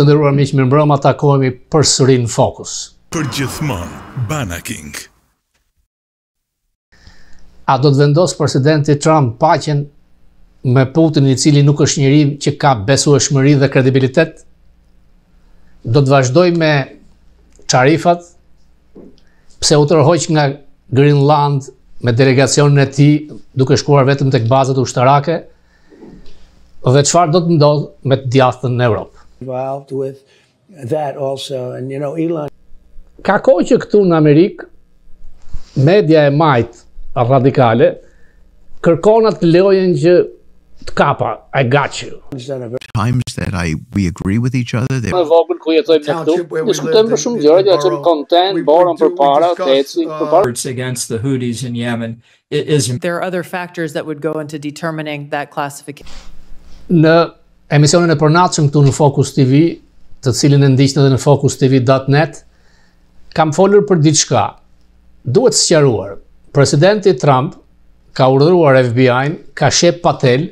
Të nderuar miq, mirëmbrëma, takohemi përsëri në Fokus. Përgjithmonë Banaking. A do të vendos presidenti Trump paqen me Putin, i cili nuk është njeri që ka besueshmëri dhe kredibilitet? Do të vazhdoj me tarifat, pse u tërhoq nga Greenland me delegacionin e tij duke shkuar vetëm tek bazat ushtarake, dhe çfarë do të ndodh me të djathtën në Europë? Involved with that also, and Elon. Ka kohë që këtu në Amerikë, media e majt radikale kërkon atë lojën që të kapa, I got you. Times that we agree with each other. Në vogël ku jetojmë ne këtu, diskutojmë për shumë gjëra, ja çojmë content, borën përpara, teci përpara. Against the Houthis in Yemen is. There are other factors that would go into determining that classification. Në emisionin e përnatshëm këtu në Focus TV, të cilin e ndiqni edhe në focustv.net, kam folur për diçka. Duhet sqaruar. Presidenti Trump ka urdhëruar FBI-n, ka shep Patel,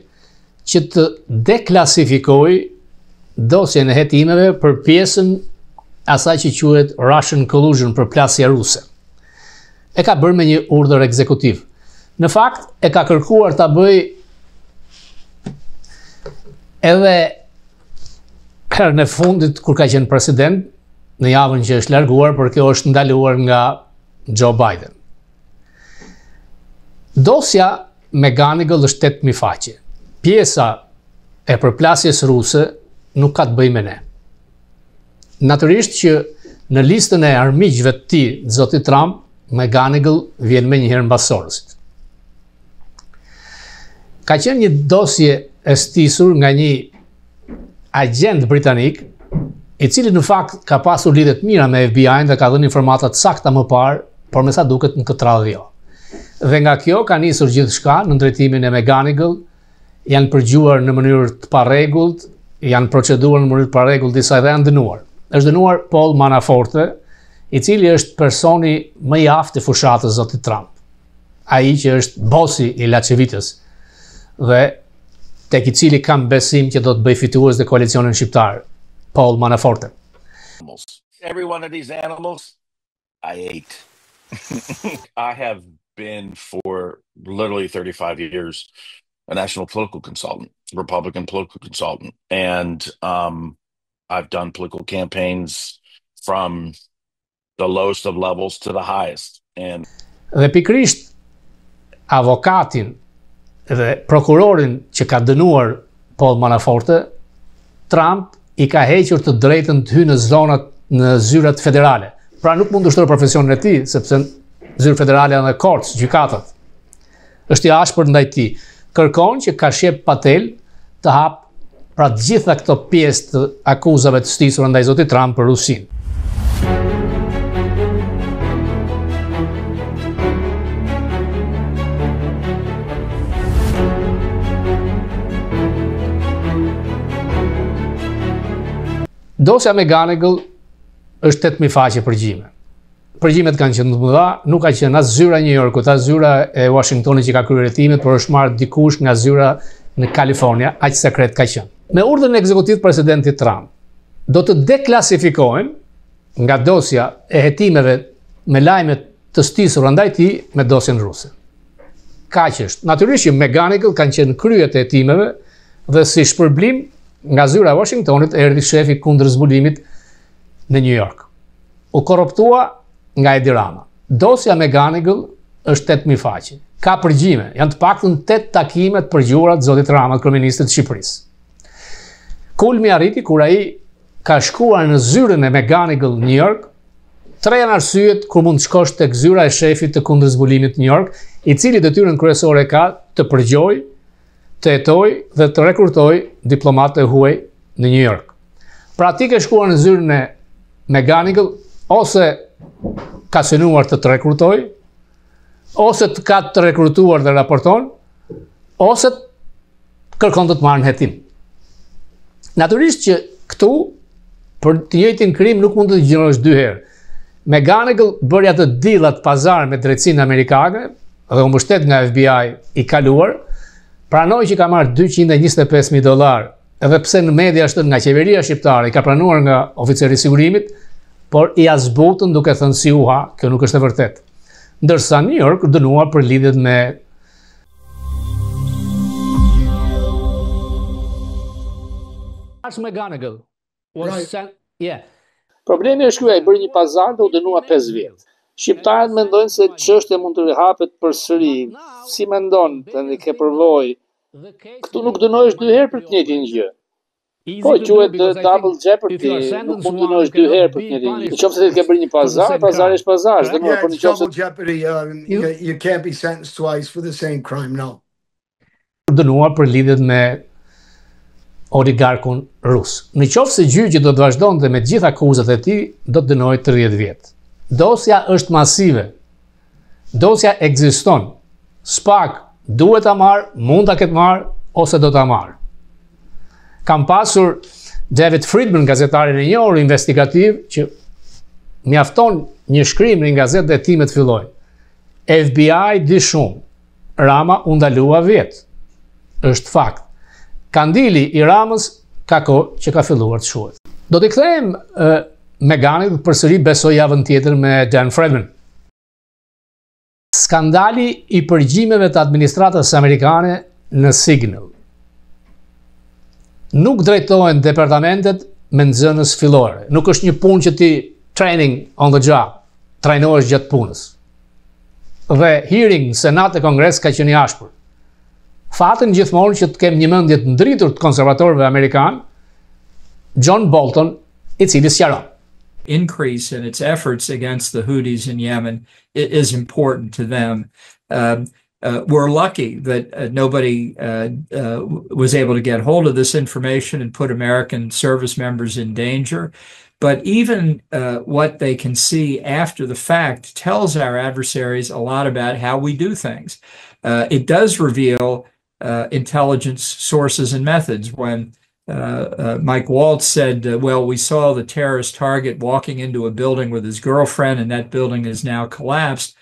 që të deklasifikoj dosjen e hetimeve për pjesën asaj që quhet Russian Collusion, për plasje ruse. E ka bërë me një urdhër ekzekutiv. Në fakt, e ka kërkuar ta bëj edhe herën e fundit kur ka qenë president, në javën që është larguar, por kjo është ndaluar nga Joe Biden. Dosja me Ganigel është 8.000 faqe. Pjesa e përplasjes ruse nuk ka të bëjë me ne. Natyrisht që në listën e armiqve të tij, zoti Trump, me Ganigel vjen me njëherë mbasorësit. Ka qenë një dosje e stisur nga një agent britanik, i cili në fakt ka pasur lidhje të mira me FBI-n dhe ka dhënë informata të sakta më parë, por me sa duket në këtë radhë jo. Dhe nga kjo ka nisur gjithçka në drejtimin e Ganigel, janë përgjuar në mënyrë të parregullt, janë proceduar në mënyrë të parregullt disa dhe janë dënuar. Është dënuar Paul Manaforte, i cili është personi më i aftë i fushatës zotit Trump. Ai që është bosi i Lacevitës dhe tek i cili kam besim që do të bëj fitues dhe koalicionin shqiptar, Paul Manaforte. Every one of these animals, I ate. I have been for literally 35 years a national political consultant, Republican political consultant, and I've done political campaigns from the lowest of levels to the highest. And dhe pikrisht avokatin dhe prokurorin që ka dënuar Paul Manaforte, Trump i ka hequr të drejtën të hyjë në zonat, në zyrat federale. Pra nuk mund të shtojë profesionin e tij, sepse zyrë federale janë korts, gjykatat. Është i ashpër ndaj tij. Kërkon që ka shep Patel të hap pra të gjitha këto pjesë të akuzave të stisura ndaj zotit Trump për Rusinë. Dosja me Ganigel është 8.000 faqe përgjime. Përgjimet kanë qenë të mëdha, nuk ka qenë as zyra e New Yorkut, as zyra e Washingtonit që ka kryer hetimet, por është marrë dikush nga zyra në Kalifornia, aq sekret ka qenë. Me urdhën ekzekutiv të presidentit Trump, do të deklasifikohen nga dosja e hetimeve me lajme të stisura ndaj tij me dosjen ruse. Kaq është. Natyrisht që me Ganigel kanë qenë kryet e hetimeve dhe si shpërblim nga zyra e Washingtonit erdhi shefi kundër zbulimit në New York. U korruptua nga Edi Rama. Dosja me Ganigel është 8.000 faqe. Ka përgjime, janë të paktën 8 takime të përgjuara të zotit Rama, kryeministit të Shqipërisë. Kulmi arriti kur ai ka shkuar në zyrën e Ganigel në New York. 3 janë arsyet kur mund të shkosh tek zyra e shefit të kundër zbulimit në New York, i cili detyrën kryesore ka të përgjojë, të hetojë dhe të rekrutoj diplomatë e huaj në New York. Pra ti ke shkuar në zyrën e Ganigel, ose ka synuar të rekrutoj, ose të ka të rekrutuar dhe raporton, ose kërkon të të marrë në hetim. Natyrisht që këtu, për të njëjtin krim nuk mund të gjinosh 2 herë. Me Ganigel bërja të dillat pazar me drejtsinë amerikane dhe u mbështet nga FBI i kaluar, pranoi që ka marrë $225,000 edhe pse në media është nga qeveria shqiptare, ka pranuar nga oficeri i sigurimit, por i azbutën duke thënë si uha, kjo nuk është e vërtet. Ndërsa New York dënuar për lidhjet me McGonigal was sent, yeah. Problemi është ky, ai bëri një pazar dhe u dënua 5 vjet. Shqiptarët mendojnë se çështja mund të rihapet përsëri. Si mendon, tani ke përvojë. Këtu nuk dënohesh 2 herë për të njëjtin gjë. Po quhet double jeopardy, nuk mund të dënohesh 2 herë për të njëjtin gjë. Nëse ti ke bërë një pazar, pazari është pazar, dënohet për double jeopardy. You can't be sentenced twice for the same crime, no. Dënuar për lidhjet me oligarkun rus. Në qoftë se gjyqi do të vazhdonte me të gjitha akuzat e tij, do të dënohej 30 vjet. Dosja është masive. Dosja ekziston. Spak duhet ta marr, mund ta ketë marr ose do ta marr. Kam pasur David Friedman, gazetarin e njohur investigativ, që mjafton një shkrim në gazetë dhe timet fillojnë. FBI di shumë. Rama u ndalua vjet. Është fakt. Kandili i Ramës ka kohë që ka filluar të shuhet. Do të kthejmë Meganit përsëri besoj javën tjetër me Dan Friedman. Skandali i përgjimeve të administratës amerikane në Signal. Nuk drejtohen departamentet me nxënës fillore. Nuk është një punë që ti training on the job, trajnohesh gjatë punës. Dhe hearing në Senat e Kongres ka qenë i ashpër. Fatën gjithmonë që të kem një mendje të ndritur të konservatorëve amerikan, John Bolton, i cili sqaron. Increase in its efforts against the Houthis in Yemen is important to them. We're lucky that nobody was able to get hold of this information and put American service members in danger. But even what they can see after the fact tells our adversaries a lot about how we do things. It does reveal intelligence sources and methods. When Mike Waltz said, well, we saw the terrorist target walking into a building with his girlfriend and that building is now collapsed.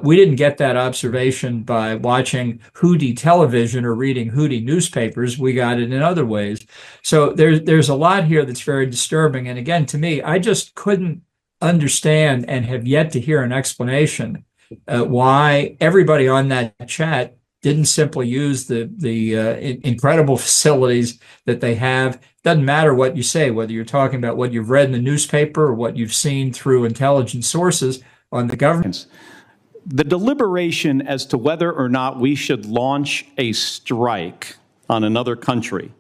We didn't get that observation by watching Houthi television or reading Houthi newspapers. We got it in other ways. So there's a lot here that's very disturbing. And again, to me, I just couldn't understand and have yet to hear an explanation why everybody on that chat didn't simply use the incredible facilities that they have. Doesn't matter what you say, whether you're talking about what you've read in the newspaper or what you've seen through intelligence sources on the government. The deliberation as to whether or not we should launch a strike on another country,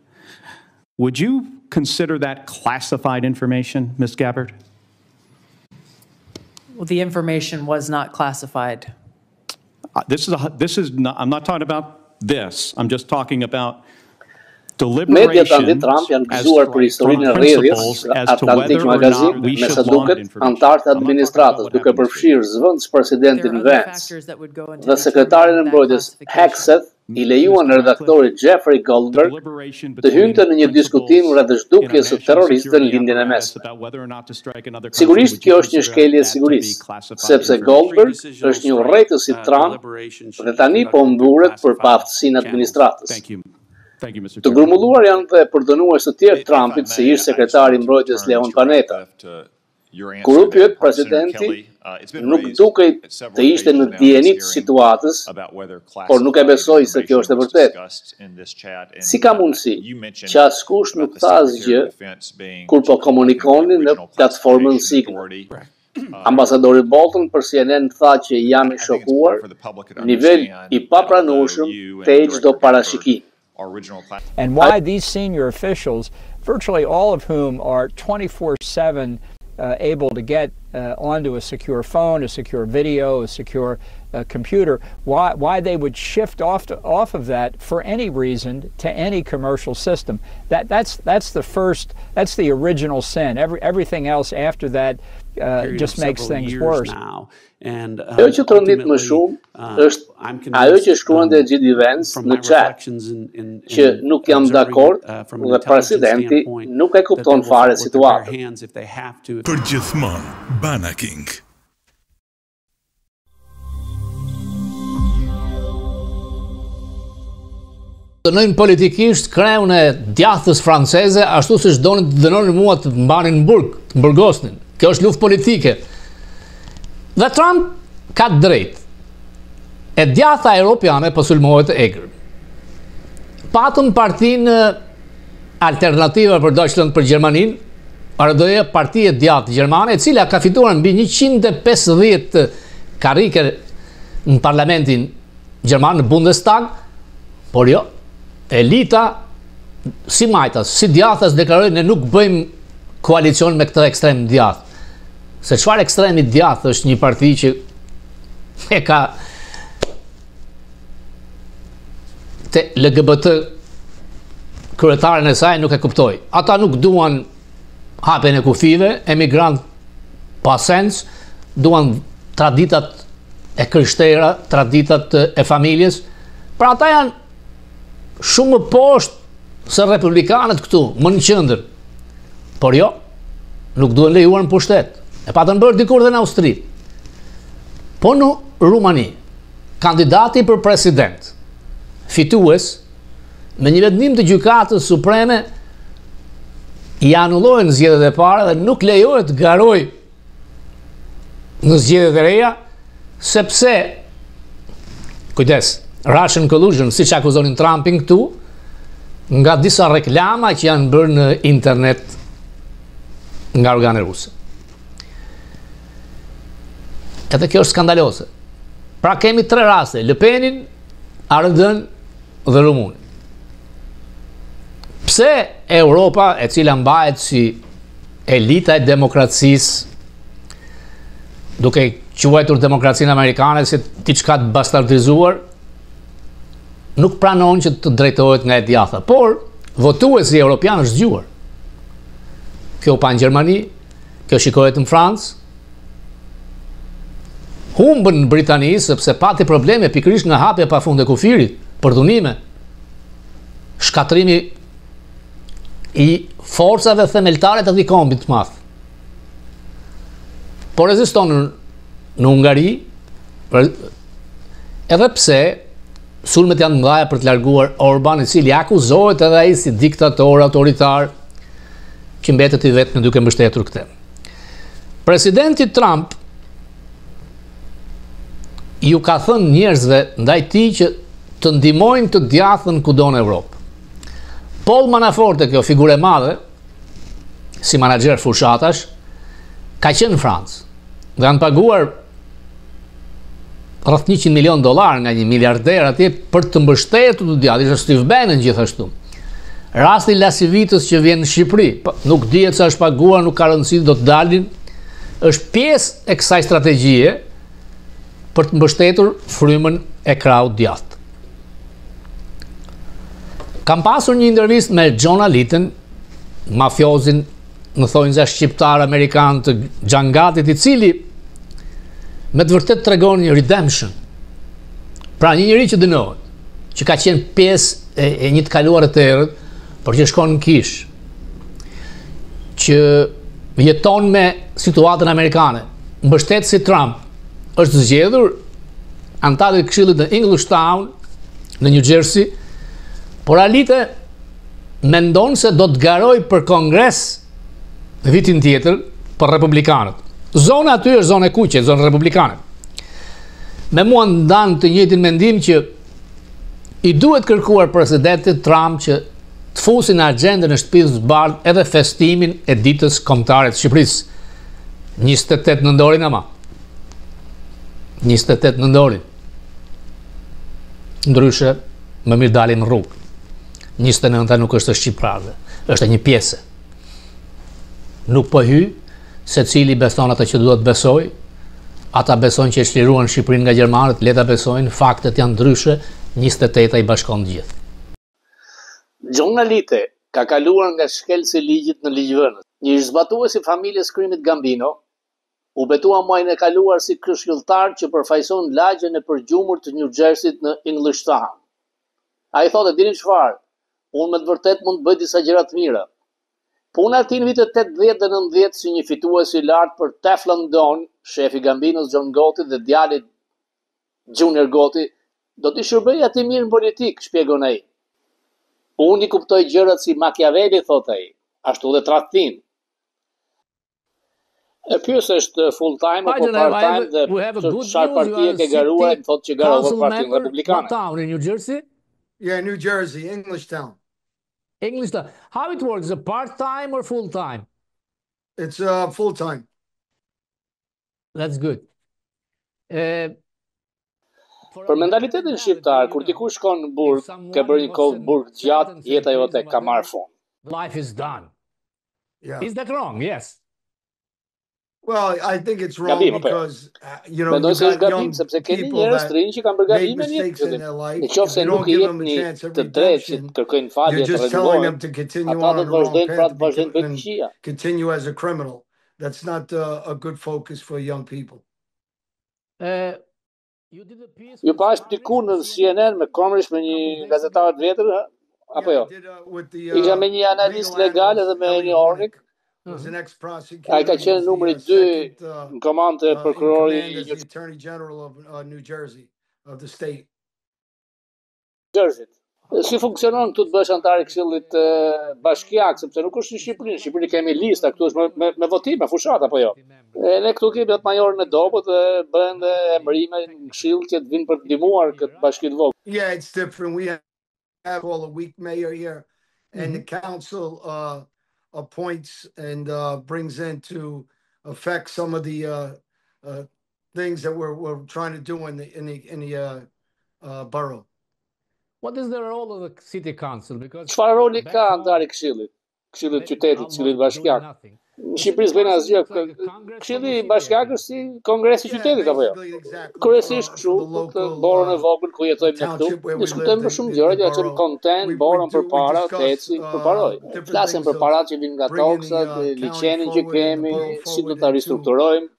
would you consider that classified information, Ms. Gabbard? Well, the information was not classified. I'm not talking about this. I'm just talking about Mediat anti-Trump janë gëzuar për historinë e rrjedhjes, Atlantic Magazine, me sa duket, antarët e administratës, duke përfshirë zëvendës presidentin Vance dhe sekretarin e mbrojtjes Hegseth, i lejuan redaktorit Jeffrey Goldberg të hynte në një diskutim rreth zhdukjes së terroristëve në lindjen e mesme. Sigurisht kjo është një shkelje e sigurisë, sepse Goldberg është një urrejtës i Trump dhe tani po mburet për paaftësinë e administratës. Të grumulluar janë dhe përdënues të tjerë Trumpit si ish sekretari i mbrojtjes Leon Panetta. Kur u pyet presidenti, nuk dukej të ishte në dijenit të situatës, por nuk e besoi se kjo është e vërtetë. Si ka mundësi që askush nuk tha asgjë kur po komunikonin në platformën Signal? Ambasadori Bolton për CNN tha që jam i shokuar, nivel i papranueshëm te çdo parashikimi. And why these senior officials, virtually all of whom are 24/7 able to get onto a secure phone, a secure video, a secure computer, why they would shift off of that for any reason to any commercial system. That's the original sin. Everything else after that just makes things worse. Ajo që të rëndit më shumë është ajo që shkruante J.D. Vance në chat, që nuk jam dakord dhe presidenti nuk e kupton fare situatën. Përgjithmonë Banaking. Dënojnë politikisht kreun e djathës franceze, ashtu siç donin të dënonin mua të mbanin në burg, të mburgosnin. Kjo është luftë politike. Dhe Trump ka drejt. E djatha europiane po sulmohet e egër. Patëm partinë alternativa për Deutschland për Gjermaninë, RDE, partia e djathtë gjermane, e cila ka fituar mbi 150 karrike në parlamentin gjerman, në Bundestag, por jo, elita, si majtas, si djathas, deklarojnë ne nuk bëjmë koalicion me këtë ekstrem djathtë. Se çfarë ekstremi djathtë është një parti që e ka te LGBT kryetaren e saj nuk e kuptoi. Ata nuk duan hapjen e kufive, emigrant pa sens, duan traditat e kryshtera, traditat e familjes. Pra ata janë shumë më poshtë se republikanët këtu, më në qendër. Por jo, nuk duhen lejuar në pushtet. E patën bërë dikur dhe në Austri. Po në Rumani, kandidati për president, fitues, me një vendim të gjykatës supreme, i anullojnë zgjedhjet e para dhe nuk lejohet garoj në zgjedhjet e reja, sepse, kujdes, Russian collusion, si që akuzonin Trumpin këtu, nga disa reklama që janë bërë në internet nga organe ruse. Edhe kjo është skandalose. Pra kemi 3 raste, Le Penin, ARD-n dhe Rumunin. Pse Europa, e cila mbahet si elita e demokracisë, duke quajtur demokracinë amerikane si diçka të bastardizuar, nuk pranon që të drejtohet nga e djatha, por votuesi europian është zgjuar. Kjo pa në Gjermani, kjo shikohet në Francë, humbën në Britani, sepse pati probleme pikërisht nga hapja pafund e kufirit, përdhunime, shkatrimi i forcave themeltare të kombit të madh. Por reziston në Ungari, edhe pse sulmet janë mëdha për të larguar Orban, i cili akuzohet edhe ai si diktator autoritar që mbetet i vetëm duke mbështetur këtë. Presidenti Trump ju ka thënë njerëzve ndaj tij që të ndihmojnë të djathën kudo në Evropë. Paul Manafort, kjo figurë e madhe, si menaxher fushatash, ka qenë në Francë dhe kanë paguar rreth $100 milion nga një miliarder atje për të mbështetur të djathtë. Ishte Steve Bannon gjithashtu. Rasti Lasivitës që vjen në Shqipëri, nuk dihet sa është paguar, nuk ka rëndësi, do të dalin, është pjesë e kësaj strategjie për të mbështetur frymën e krahut djathtë. Kam pasur një intervistë me John Aliten, mafiozin në thonjza shqiptar amerikan të Xhangatit, i cili me të vërtet tregon një redemption. Pra një njeri që dënohet, që ka qenë pjesë e një të kaluar të errët, por që shkon në kish, që jeton me situatën amerikane, mbështet si Trump, është zgjedhur antar i Këshillit në Englishtown, në New Jersey, por Alite mendon se do të garoj për Kongres vitin tjetër për republikanët. Zona aty është zonë e kuqe, zonë republikane. Me mua ndan të njëjtin mendim që i duhet kërkuar presidentit Trump që të fusin në agjendën e Shtëpisë së Bardhë edhe festimin e ditës kombëtare të Shqipërisë. 28 nëndorin ama. 28 nëndorin. Ndryshe, më mirë dalim në rrugë. 29 nuk është shqiptarëve, është një pjesë. Nuk po hy, se cili beson atë që duhet besoj, ata besojnë që e çliruan Shqipërinë nga gjermanët, le ta besojnë, faktet janë ndryshe, 28 i bashkon gjithë. John Alite ka kaluar nga shkelsi i ligjit në ligjvënës. Një zbatues i familjes krimit Gambino u betua muajin e kaluar si këshilltar që përfaqëson lagjen e përgjumur të New Jersey në Englishtown. Ai thotë, dini çfarë? Unë me të vërtet mund të bëj disa gjëra të mira. Puna e tij në vitet 80 dhe 90 si një fitues i lartë për Teflon Don, shefi Gambinos John Gotti dhe djalit Junior Gotti, do t'i shërbej atij mirë në politik, shpjegon ai. Unë I kuptoj gjërat si Machiavelli, thot ai, ashtu dhe tradhtin. E pyes është full time apo part time dhe çfarë partie ke garuar, më thotë që garova Partinë Republikane. What town in New Jersey? Yeah, New Jersey, Englishtown. Englishtown. How it works? Is it part time or full time? It's full time. That's good. Për mentalitetin shqiptar, kur dikush shkon në burg, ke bërë një kohë burg gjatë, jeta jote ka marrë fund. Life is done. Yeah. Is that wrong? Yes. Well, I think it's wrong because you know, you got young people that make mistakes in their life. If you don't give them a chance at redemption, you're just telling them to continue on the wrong path and continue as a criminal. That's not a good focus for young people. Ju pash diku në CNN me komrish me një gazetar të vjetër, apo jo? Isha me një analist legal edhe me një ornik. Ai ka qenë numri 2 në komandë e prokurori i Attorney General of New Jersey, of the state. Jersey. Si funksionon këtu të bësh antar I Këshillit Bashkiak, sepse nuk është në Shqipëri. Në Shqipëri kemi lista, këtu është me votime, fushat apo jo. Ne këtu kemi atë majorin e dobët dhe bëhen dhe emërime në Këshill që të vinë për të ndihmuar këtë bashki të vogël. Yeah, it's different. We have all a weak mayor here, and the council appoints and brings in to affect some of the things that we're trying to do in the borough. What is the role of the city council? Because çfarë roli ka antari I Këshillit? Këshillit qytetit, Këshillit Bashkiak. Në Shqipëri s'bën asgjë. Këshilli Bashkiak është si kongresi I qytetit apo jo? Kryesisht kështu, këtë borën e vogël ku jetojmë ne këtu, diskutojmë për shumë gjëra, ja çojmë content, borën përpara, teci përparoj. Flasim për parat që vinë nga toksat, liçenin që kemi, si do ta ristrukturojmë,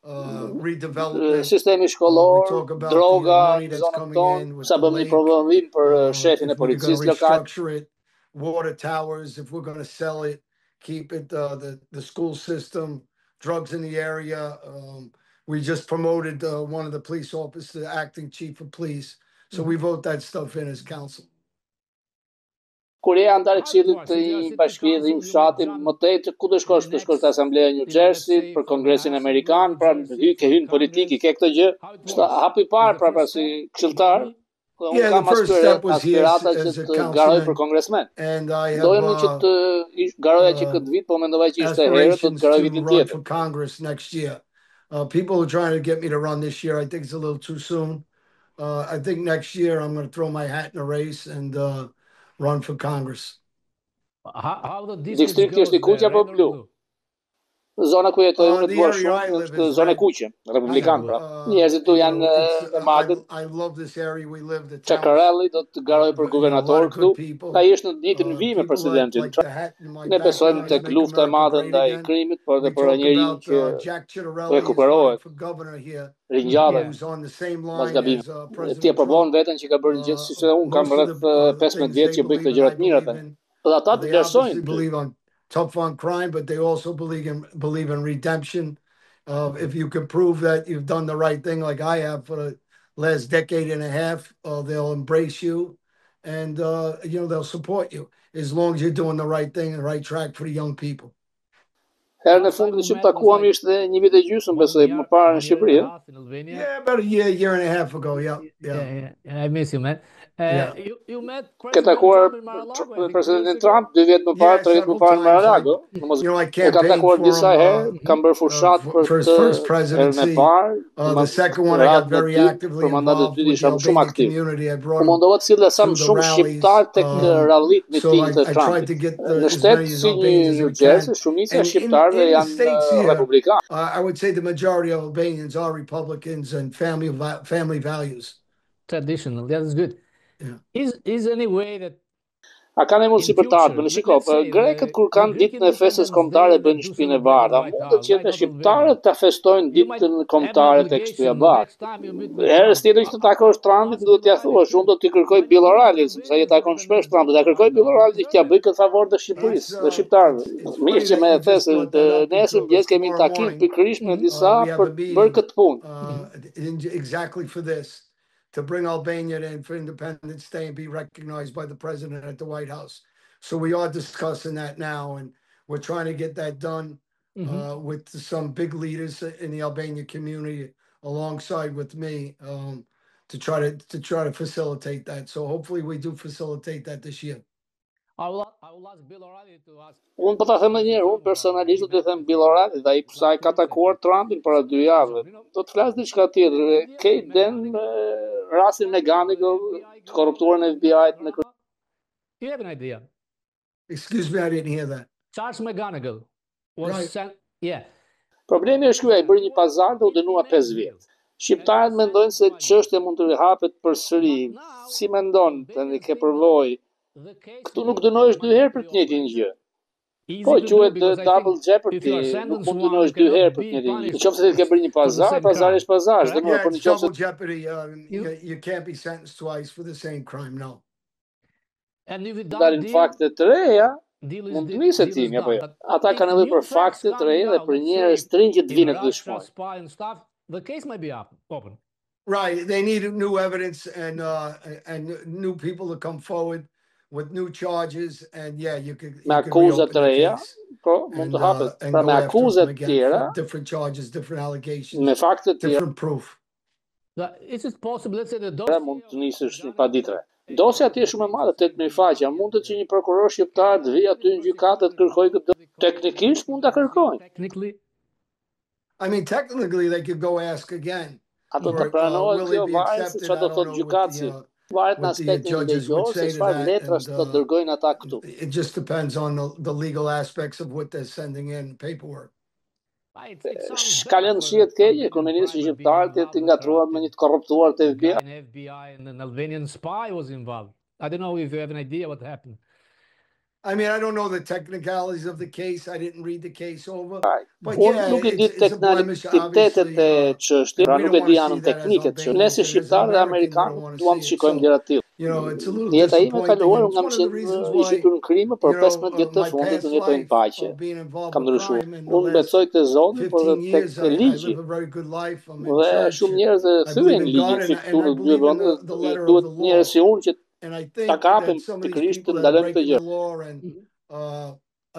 sistemi shkollor, droga, zonën tonë, sa bëmë një provim për shefin e policisë lokal. Water towers, if we're going to sell it, keep it, the school system, drugs in the area. We just promoted one of the police officers to acting chief of police. So we vote that stuff in as council. Kur je antar I Këshillit të një bashkie dhe një fshati, më tej të ku do shkosh? Të shkosh te Asambleja e New Jersey për Kongresin Amerikan, pra ke hyrë në politikë, ke këtë gjë. Është hapi I parë pra si këshilltar. Yeah, the first step was here as a councilman. And I have aspirations to run for Congress next year. People are trying to get me to run this year. I think it's a little too soon. I think next year I'm going to throw my hat in a race and run for Congress. How the district goes Zona ku jetoj unë të shumë është zona e kuqe, republikan pra. Njerëzit tu janë e magët. Chacarelli do të garojë për guvernator këtu. Ai është në ditën e vijim me presidentin. Ne besojmë tek lufta e madhe ndaj krimit, por edhe për njeriu që rekuperohet. Ringjallet. Mos gabim. Ti e provon veten që ka bërë gjë siç unë kam rreth 15 vjet që bëj këto gjëra të mira tani. Dhe ata të vlerësojnë. Tough on crime, but they also believe in redemption. If you can prove that you've done the right thing, like I have for the last decade and a half, they'll embrace you, and they'll support you as long as you're doing the right thing and the right track for the young people. Herën e fundit që takuam ishte një vit e gjysmë besoj më parë në Shqipëri. Yeah, about a year and a half ago. Yeah. I miss you, man. You met Ke takuar presidentin Trump 2 vjet më parë, 3 vjet më parë në Mar-a-Lago. E kam takuar disa herë, kam bërë fushat për herën e parë. The second one I got very actively involved with the Albanian community. I brought mundova të sillja sa më shumë shqiptar tek rallit miting të Trumpit. Në shtet si New Jersey, shumica e shqiptarëve janë republikanë. I would say the majority of Albanians are Republicans and family values. Traditional, that is good. Yeah. Is any way that A kanë mundësi për të ardhmen, shiko, grekët kur kanë ditën e festës kombëtare bëjnë shtëpinë e bardhë, mundet që të shqiptarët ta festojnë ditën kombëtare tek shtëpia e bardhë. Herës tjetër që të takosh Trumpin duhet t'ia thuash, unë do t'i kërkoj Bill O'Reilly, sepse ai takon shpesh Trumpin, do t'ia kërkoj Bill O'Reilly që t'ia bëj këtë favor të Shqipërisë, të shqiptarëve. Mirë që më e the se nesër mëngjes kemi një takim pikërisht me disa për bërë këtë punë. Exactly for this. To bring Albania in for Independence Day and be recognized by the president at the White House. So we are discussing that now, and we're trying to get that done with some big leaders in the Albanian community alongside with me to try to facilitate that. So hopefully we do facilitate that this year. I will ask Bill O'Reilly to ask. Unë po ta them edhe një herë, unë personalisht do të them Bill O'Reilly, ai sa e ka takuar Trumpin para 2 javëve. Do të flas diçka tjetër. Kate Den, rastin me Ganigo, të korruptuar në FBI-t në You have an idea? Excuse me, I didn't hear that. Charles McGonigal was sent. Yeah. Problemi është ky, ai bëri një pazar dhe u dënua 5 vjet. Shqiptarët mendojnë se çështja mund të hapet përsëri. Si mendon, tani ke përvojë. Këtu nuk dënohesh 2 herë për të njëjtin gjë. Po quhet double jeopardy, nuk mund të dënohesh 2 herë për të njëjtin gjë. Nëse ti ke bërë një pazar, pazari është pazar, dënuar për një çështje. Double jeopardy, you can't be sentenced twice for the same crime, no. Dalin fakte të reja, mund të nisë timi apo jo. Ata kanë nevojë për fakte të reja dhe për njerëz të rinj që të vinë të dëshmojnë. The case might be open. Right, they need new evidence and new people to come forward with new charges, and yeah, you could me akuzat të reja, po mund të hapet. Pra me akuzat të tjera, different charges, different allegations, me fakte të tjera, different proof. Is it possible, let's say the mund të nisësh një paditre. Dosja atje shumë e madhe, 8000 faqe, mund të që një prokuror shqiptar të vijë aty në gjykatë të kërkojë këtë. Teknikisht mund ta kërkojnë. I mean, technically they could go ask again. Ato të pranohet kjo varet se çfarë do thotë gjykatësi. Varet në aspektin ligjor se çfarë letrash do dërgojnë ata këtu. It just depends on the legal aspects of what they're sending in paperwork. Ka lënë shihet keqe ekonomisë shqiptarë të ngatruar me një të korruptuar të FBI and an Albanian spy was involved. I don't know if you have an idea what happened. I mean, I don't know the technicalities of the case. I didn't read the case over. But yeah, nuk e di teknikalitetet e çështjes, pra nuk e di anën teknike të çështjes. Nëse shqiptarët dhe amerikanët duan të shikojmë gjëra të tilla. Jeta ime e kaluar, unë kam qenë i gjitur në krim, por 15 vjet të fundit unë jetoj në paqe. Kam ndryshuar. Unë besoj te Zoti, por edhe tek ligji. Dhe shumë njerëz thyen ligjin që këtu në dy vende duhet njerëz si unë që ta kapim pikërisht të ndalojmë këtë gjë.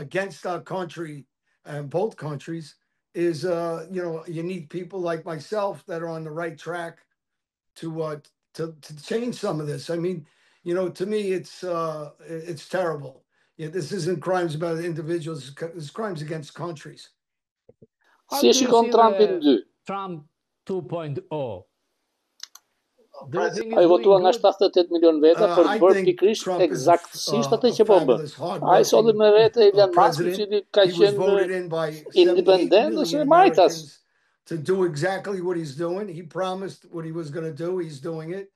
Against our country and both countries is you need people like myself that are on the right track to change some of this. I mean, to me it's terrible. This isn't crimes about individuals, it's crimes against countries. Si e shikon Trumpin 2? Trump 2.0. Ai votua nga 78 milion veta për të bërë pikërisht eksaktësisht atë që po bën. Ai solli me vete Elon Musk, i cili ka qenë independent ose majtas. To do exactly what he's doing. He promised what he was going to do. He's doing it.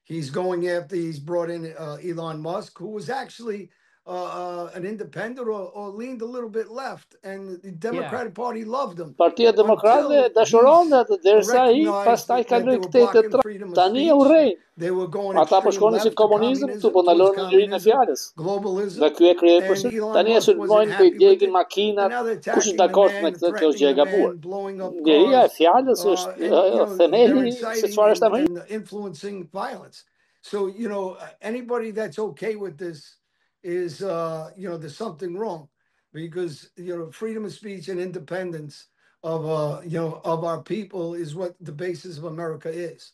He's going after, he's brought in Elon Musk, who was actually an independent or leaned a little bit left, and the Democratic Party loved him. Partia Demokrate dashuron atë derisa ai pastaj kaloi këtë tani e urrej. Ata po shkonin si komunizëm, tu po ndalon lirinë e fjalës. Dhe ky e krijoi përsëri. Tani e sulmojnë të djegin makinat. Kush është dakord me këtë, kjo është gjë e gabuar. Liria e fjalës është themeli se çfarë është Amerika. Influencing violence. So, anybody that's okay with this is, there's something wrong, because, freedom of speech and independence of, of our people is what the basis of America is.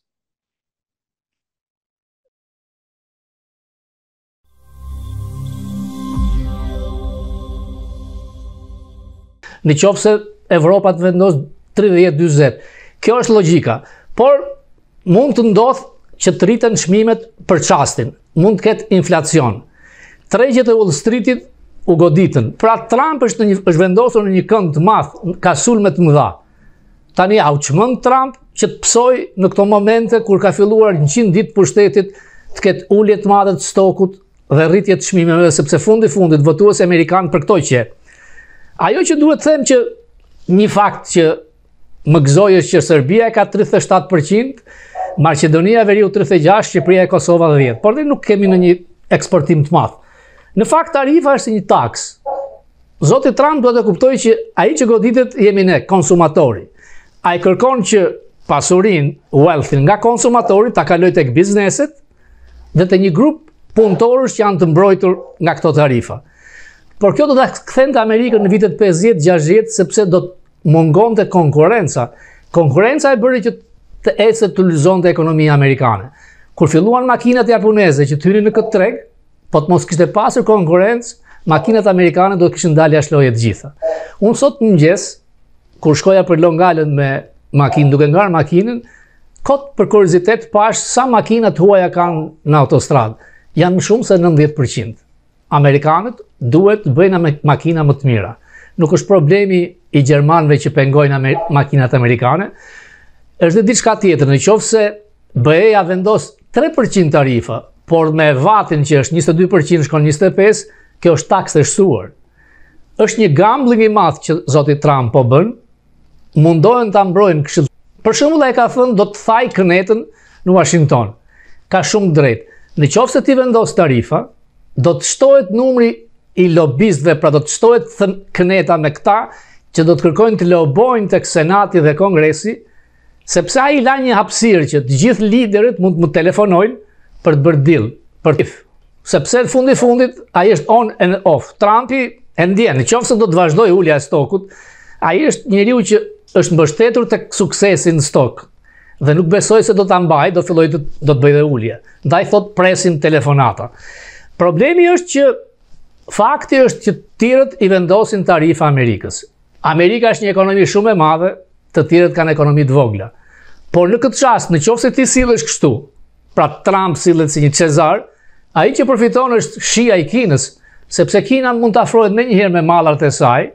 Në qoftë se Evropa të vendos 30-40. Kjo është logjika, por mund të ndodhë që të rriten çmimet për çastin, mund të ketë inflacion. Tregjet e Wall Streetit u goditën. Pra Trump është vendosur në një kënd të madh, ka sulme të mëdha. Tani au çmend Trump që të psoj në këto momente kur ka filluar 100 ditë pushtetit të ketë ulje të madhe të stokut dhe rritje të çmimeve, sepse fundit votuesi amerikan për këto që. Ajo që duhet të them që një fakt që më gëzoi është që Serbia ka 37%, Maqedonia e Veriut 36%, Shqipëria e Kosova 10%. Por ne nuk kemi në një eksportim të madh. Në fakt tarifa është një taks. Zoti Trump duhet të kuptojë që ai që goditet jemi ne, konsumatori. Ai kërkon që pasurinë, wealthin nga konsumatori ta kalojë tek bizneset dhe te një grup punëtorësh që janë të mbrojtur nga këto tarifa. Por kjo do ta kthente Amerikën në vitet 50-60 sepse do të mungonte konkurrenca. Konkurrenca e bëri që të ecë të lëzonte ekonomia amerikane. Kur filluan makinat japoneze që hynin në këtë treg, po të mos kishte pasur konkurrencë, makinat amerikane do të kishin dalë jashtë loje të gjitha. Unë sot mëngjes, kur shkoja për Longalën me makinë, duke ngarë makinën, kot për kuriozitet pash sa makinat huaja kanë në autostradë. Janë më shumë se 90%. Amerikanët duhet të bëjnë makina më të mira. Nuk është problemi i gjermanëve që pengojnë makinat amerikane, është dhe diçka tjetër, në qoftë se BE-ja vendos 3% tarifa, por me vatin që është 22% shkon 25%, kjo është taksë e shtuar. Është një gambling i madh që zoti Trump po bën, mundohen ta mbrojnë këshill. Për shembull, ai ka thënë do të thaj kënetën në Washington. Ka shumë drejt. Në qoftë se ti vendos tarifa, do të shtohet numri i lobistëve, pra do të shtohet këneta me këta që do të kërkojnë të lobojnë tek Senati dhe Kongresi, sepse ai la një hapësirë që të gjithë liderët mund të më telefonojnë për të bërë deal, sepse në fundit ai është on and off. Trumpi e ndjen, nëse do të vazhdojë ulja e stokut, ai është njeriu që është mbështetur tek suksesi në stok dhe nuk besoj se do ta mbajë, do të bëjë dhe ulje. Ndaj thot presin telefonata. Problemi është që fakti është që të tjerët i vendosin tarifa Amerikës. Amerika është një ekonomi shumë e madhe, të tjerët kanë ekonomi të vogla. Por në këtë çast, nëse ti sillesh kështu, pra Trump sillet si një Cezar, ai që përfiton është shija i Kinës, sepse Kina mund të afrohet menjëherë me mallat e saj,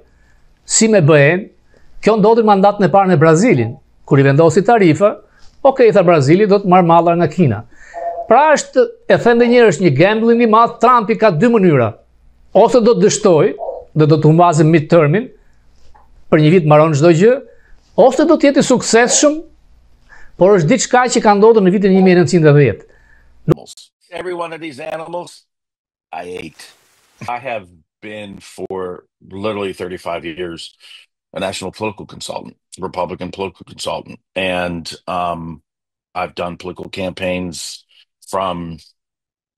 si me BE-n. Kjo ndodhi mandatin e parë me Brazilin, kur i vendosi tarifa, tha Brazili do të marr mallar nga Kina. Pra është, e them edhe një herë, është një gambling i madh. Trumpi ka dy mënyra. Ose do të dështojë, dhe do të humbazë midtermin, për një vit mbaron çdo gjë, ose do të jetë i suksesshëm, por është diçka që ka ndodhur në vitin 1910. Every one of these animals, I ate. I have been for literally 35 years a national political consultant, Republican political consultant, and I've done political campaigns from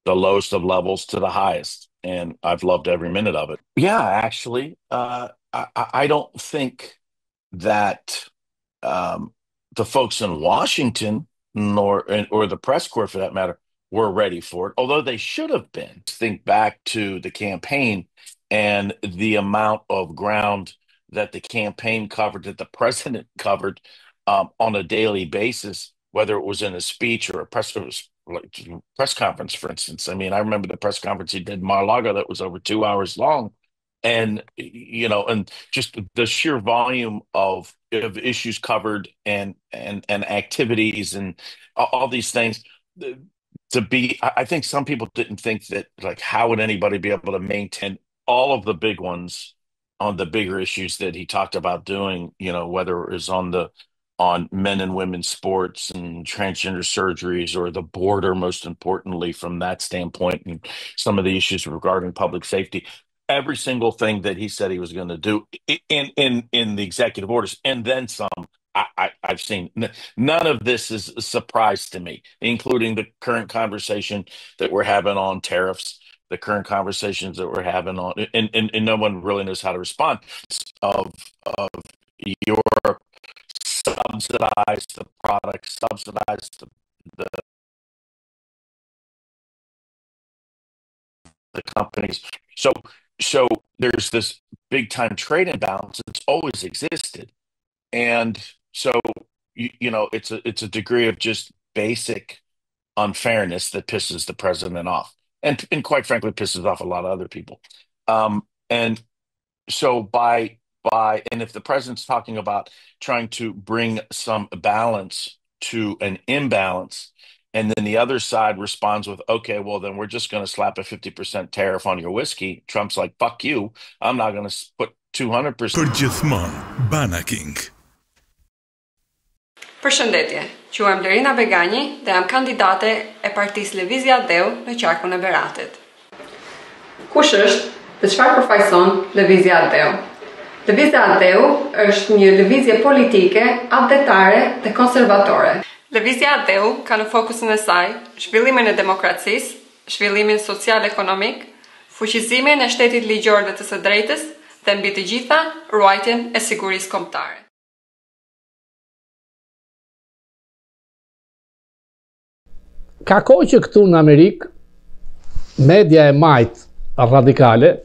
the lowest of levels to the highest, and I've loved every minute of it. Yeah, actually, I don't think that the folks in Washington, or the press corps for that matter, were ready for it, although they should have been. Think back to the campaign and the amount of ground that the campaign covered, that the president covered on a daily basis, whether it was in a speech or a press conference, for instance. I mean, I remember the press conference he did in Mar-a-Lago that was over 2 hours long. And, and just the sheer volume of issues covered and activities and all these things I think some people didn't think that, like, how would anybody be able to maintain all of the big ones on the bigger issues that he talked about doing, whether it was on men and women's sports and transgender surgeries or the border, most importantly, from that standpoint, and some of the issues regarding public safety. Every single thing that he said he was going to do in the executive orders, and then some, I've seen. None of this is a surprise to me, including the current conversation that we're having on tariffs, the current conversations that we're having on, and no one really knows how to respond, of your subsidize the product, subsidize the companies. So there's this big time trade imbalance that's always existed. And so, it's a degree of just basic unfairness that pisses the president off. And quite frankly, pisses off a lot of other people. And so and if the president's talking about trying to bring some balance to an imbalance, and then the other side responds with, okay, well, then we're just going to slap a 50% tariff on your whiskey. Trump's like, fuck you. I'm not going to put 200%. Përgjithmonë, Banaking. Përshëndetje, quhem Lerina Begani dhe jam kandidate e Partisë Lëvizja Dheu në qarkun e Beratit. Kush është dhe çfarë përfaqëson Lëvizja Dheu? Lëvizja Dheu është një lëvizje politike atletare dhe konservatore. Lëvizja Dheu ka në fokusin e saj zhvillimin e demokracisë, zhvillimin social-ekonomik, fuqizimin e shtetit ligjor dhe të së drejtës dhe mbi të gjitha ruajtjen e sigurisë kombëtare. Ka kohë që këtu në Amerikë, media e majtë radikale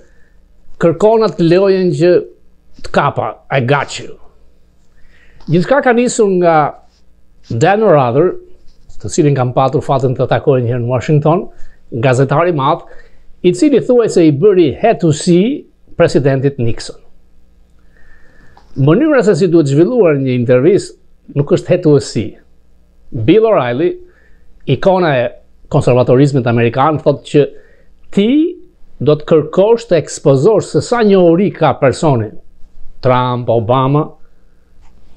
kërkon atë lojën që të kapa, I got you. Gjithçka ka nisur nga Dan Rather, të cilin kam patur fatin të takoj njëherë në Washington, gazetari madh, i cili thuaj se i bëri head to see presidentit Nixon. Mënyra se si duhet zhvilluar një intervistë nuk është head to see. Bill O'Reilly, ikona e konservatorizmit amerikan, thotë që ti do të kërkosh të ekspozosh se sa njohuri ka personi, Trump, Obama,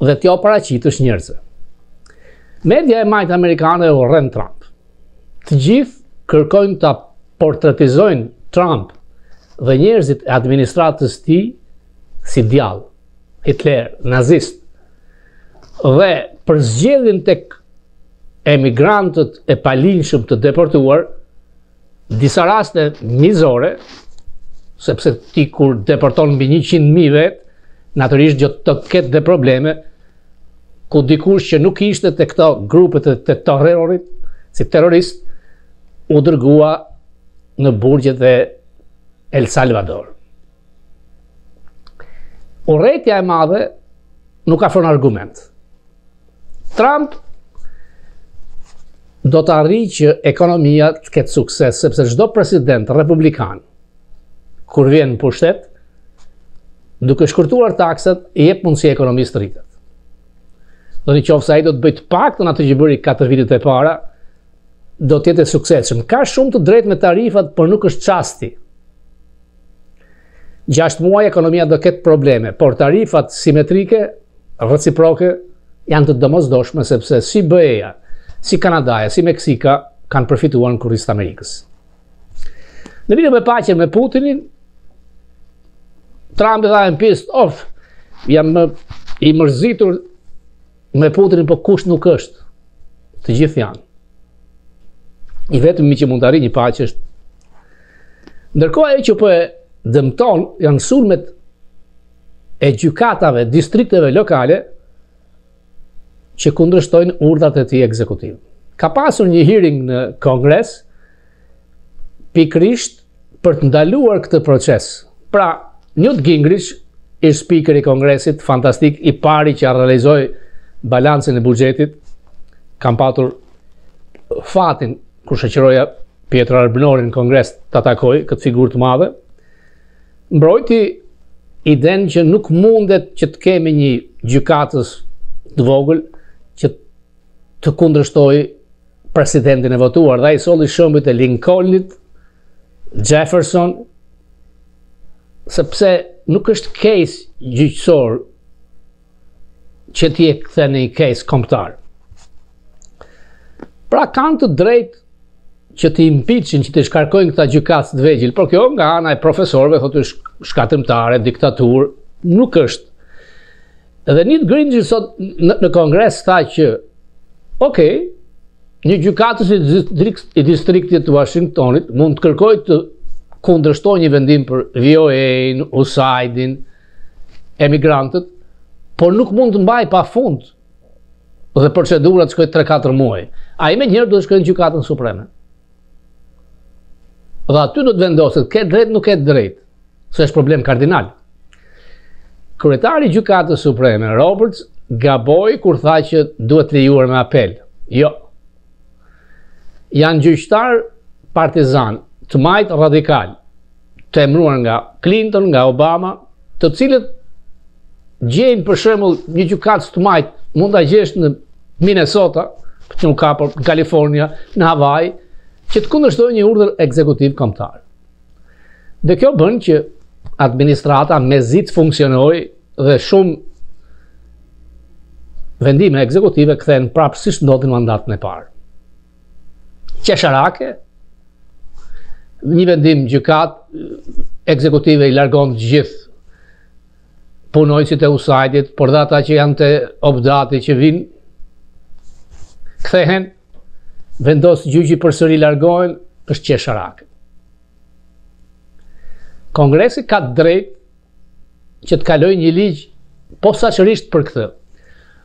dhe t'jo paraqitësh njerëzve. Media e majtë amerikane e urren Trump. Të gjithë kërkojnë ta portretizojnë Trump dhe njerëzit e administratës tij si djallë, Hitler, nazist. Dhe për zgjedhjen tek emigrantët e palinshëm të deportuar, disa raste mizore, sepse ti kur deporton mbi 100.000 vetë, natyrisht do të ketë dhe probleme, ku dikush që nuk ishte të këto grupet të terrorit, si terrorist, u dërgua në burgjet e El Salvador. Urrëtia e madhe nuk ka fërën argument. Trump do të arrijë që ekonomia të ketë sukses, sepse çdo president republikan, kur vjen në pushtet, duke shkurtuar taksat, i jep mundësi ekonomisë të rritet. Do të qoftë se ai do të bëjë të paktën atë që bëri 4 vitet e para, do të jetë suksesshëm. Ka shumë të drejtë me tarifat, por nuk është çasti. 6 muaj ekonomia do ketë probleme, por tarifat simetrike, reciproke, janë të domosdoshme, sepse si BE-ja, si Kanadaja, si Meksika, kanë përfituar në kurrizat e Amerikës. Në lidhje me paqen me Putinin, Trump tha në pistë, jam i mërzitur me Putinin, po kush nuk është? Të gjithë janë. I vetëmi që mund të arrijë një paqe është. Ndërkohë ajo që po e dëmton janë sulmet e gjykatave, distrikteve lokale që kundërshtojnë urdhat e tij ekzekutiv. Ka pasur një hearing në Kongres pikërisht për të ndaluar këtë proces. Pra, Newt Gingrich, ish speaker i Kongresit, fantastik, i pari që realizoi balancin e buxhetit, kam patur fatin kur shoqëroja Pietro Arbënorin në Kongres të takoj këtë figurë të madhe, mbrojti idenë që nuk mundet që të kemi një gjykatës të vogël që të kundërshtoj presidentin e votuar, dhe ai solli shembujt e Lincolnit, Jefferson, sepse nuk është case gjyqësor që ti e kthen në një case kombëtar. Pra kanë të drejtë që të impeachin, që të shkarkojnë këta gjykatës të vegjël, por kjo nga ana e profesorëve thotë shkatërmtare, diktaturë, nuk është. Edhe Newt Gingrich sot në Kongres tha që, një gjykatës i distriktit të Washingtonit mund të kërkojë të kundërshtoj një vendim për VOA-n, USAID-in, emigrantët, por nuk mund të mbaj pa fund dhe procedurat shkojnë 3-4 muaj. Ai me njëherë do të shkojnë në gjykatën supreme. Dhe aty do të vendoset, ke drejt, nuk ke drejt, se është problem kardinal. Kryetari i gjykatës supreme, Roberts, gaboi kur tha që duhet lejuar me apel. Jo. Janë gjyqtar partizan, të majtë radikal, të emruar nga Clinton, nga Obama, të cilët gjejnë për shembull një gjykatës të majtë, mund ta gjesh në Minnesota, që nuk ka, në Kalifornia, në Hawaii, që të kundërshtojnë një urdhër ekzekutiv kombëtar. Dhe kjo bën që administrata mezit funksionoi dhe shumë vendime ekzekutive kthehen prapë siç ndodhin në mandatin e parë. Qesharake, një vendim gjykatë ekzekutive i largon të gjithë punojësit e USAID-it, por dhe ata që janë të obdati që vinë, kthehen, vendos gjyqi përsëri largohen, është qesharake. Kongresi ka drejt që të kaloj një ligj posaçërisht për këtë.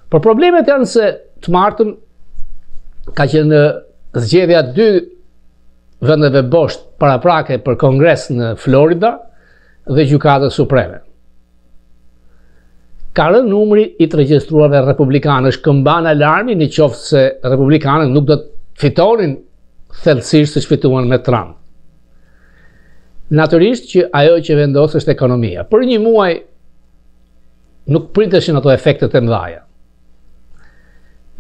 Por problemet janë se të martën ka qenë zgjedhja 2 vendeve boshtë paraprake për kongres në Florida dhe gjykatës supreme. Ka rënë numri i të regjistruarve republikanësh, këmban alarmi në qoftë se republikanët nuk do të fitonin thellësisht siç fituan me Trump. Natyrisht që ajo që vendos është ekonomia. Për një muaj nuk priteshin ato efektet e mëdha.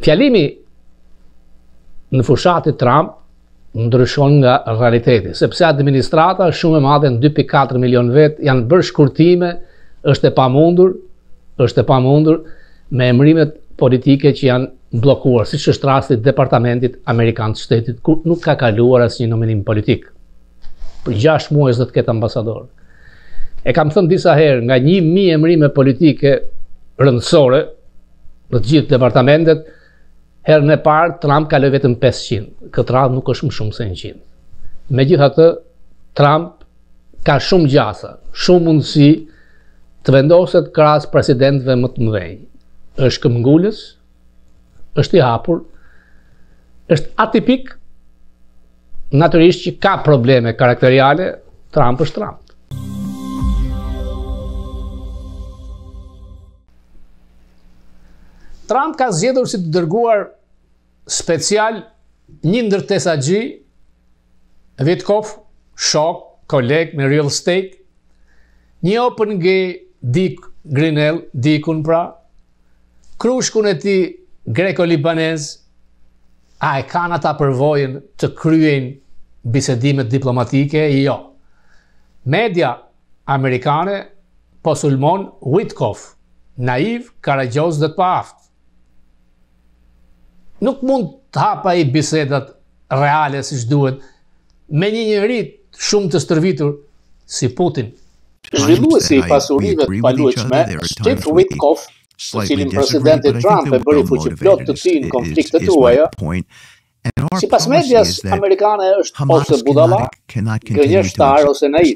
Fjalimi në fushatin Trump ndryshon nga realiteti, sepse administrata shumë e madhe në 2.4 milion vet janë bërë shkurtime, është e pamundur me emrimet politike që janë bllokuar, siç është rasti i Departamentit Amerikan të Shtetit, ku nuk ka kaluar asnjë nominim politik. Për 6 muaj do të ketë ambasador. E kam thënë disa herë, nga 1000 emrime politike rëndësore në të gjithë departamentet, herën e parë Trump kaloi vetëm 500. Këtë radhë nuk është më shumë se 100. Megjithatë, Trump ka shumë gjasa, shumë mundësi të vendoset krahas presidentëve më të mëdhenj. Është këmbgulës, është i hapur, është atipik, natyrisht që ka probleme karakteriale, Trump është Trump. Trump ka zgjedhur si të dërguar special një ndër tesaxhi, Witkoff, shok, koleg me real estate, një open gay Dick Grenell, Dikun pra, krushkun e tij greko-libanez, a e kanë ata përvojën të kryejnë bisedimet diplomatike? Jo. Media amerikane po sulmon Witkoff, naiv, karagjoz dhe të paaft. Nuk mund të hapa i bisedat reale si duhet me një njeri shumë të stërvitur si Putin. Zhvilluesi i pasurive të paluajtshme, Steve Witkoff, të cilin presidenti Trump e bëri fuqiplot të tij në konfliktet e huaja, sipas medias amerikane është ose budalla, gënjeshtar ose naiv.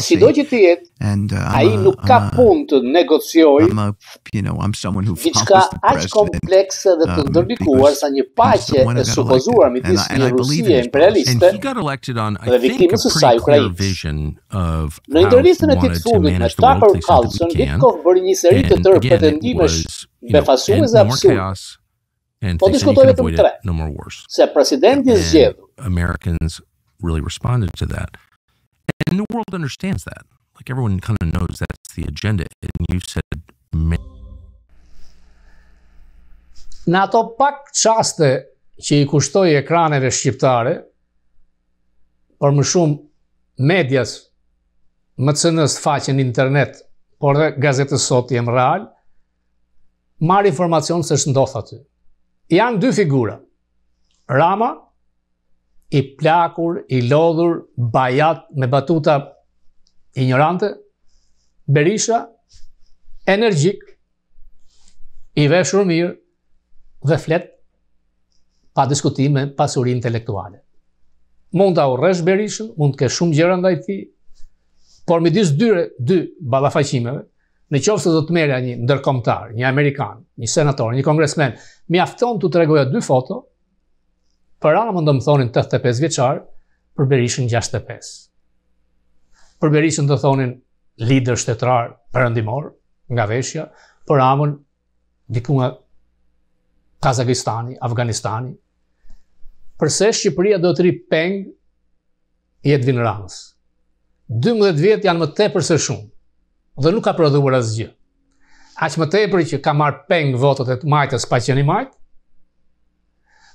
Sido që të jetë, ai nuk ka punë të negociojë diçka aq komplekse dhe të ndërlikuar sa një paqe e supozuar midis një Rusie imperialiste dhe viktimës së saj ukrainës. Në intervistën e tij të fundit me Tucker Carlson, Witkoff bëri një seri të tërë pretendimesh befasuese dhe absurde. Po diskutoj vetëm 3, se presidenti zgjedhur. Americans really responded to that. And the world understands that. Like everyone kind of knows that's the agenda. And you said... Në ato pak qaste që i kushtoi ekraneve shqiptare, por më shumë medias, MCN-s faqen internet, por dhe gazetës Sot Jem Real, marr informacion se ç'ndodh aty. Janë 2 figura. Rama, i plakur, i lodhur, bajat, me batuta ignorante. Berisha, energjik, i veshur mirë dhe flet pa diskutim me pasuri intelektuale. Mund ta urresh Berishën, mund të kesh shumë gjëra ndaj tij, por midis dy ballafaqimeve, në qoftë se do të merrja një ndërkombëtar, një amerikan, një senator, një kongresmen, mjafton të tregoja 2 foto, për Ramën do më thonin 85 vjeçar, për Berishën 65. Për Berishën do thonin lider shtetrar perëndimor nga veshja, për Ramën diku nga Kazakistani, Afganistani. Përse Shqipëria do të ri peng i Edvin Ramës. 12 vjet janë më tepër se shumë. Dhe nuk ka prodhuar asgjë. Aq më tepër që ka marrë peng votot e majtës pa qenë i majt,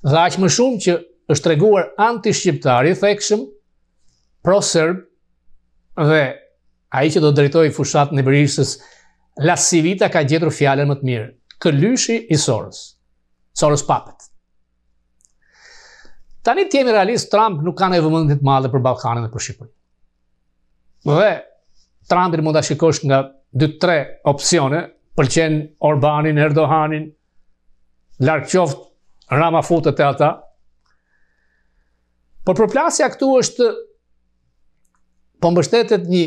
dhe aq më shumë që është treguar anti-shqiptar i thekshëm, pro-serb, dhe ai që do drejtoj fushatën e Berishës, La Civita ka gjetur fjalën më të mirë. Këlyshi i Soros papet. Tani të jemi realist, Trump nuk ka nevojë vëmendje të madhe për Ballkanin dhe për Shqipërinë. Dhe Trumpin mund ta shikosh nga 2-3 opsione, pëlqen Orbanin, Erdoganin, larg qoftë Rama futet e ata. Por përplasja këtu është, po mbështetet një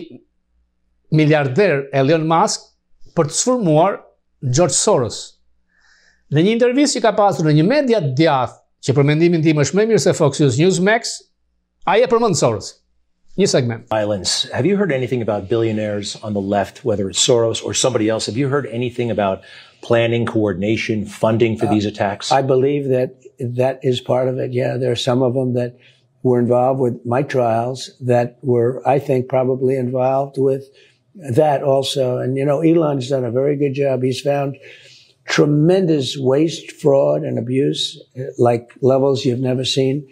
miliarder Elon Musk për të sformuar George Soros. Në një intervistë që ka pasur në një media djathtë, që për mendimin tim është më mirë se Fox News, Newsmax, ai e përmend Soros. Një segment. Violence. Have you heard anything about billionaires on the left, whether it's Soros or somebody else? Have you heard anything about planning, coordination, funding for these attacks? I believe that is part of it. Yeah, there are some of them that were involved with my trials that were, I think, probably involved with that also. And, Elon's done a very good job. He's found tremendous waste, fraud, and abuse, like levels you've never seen.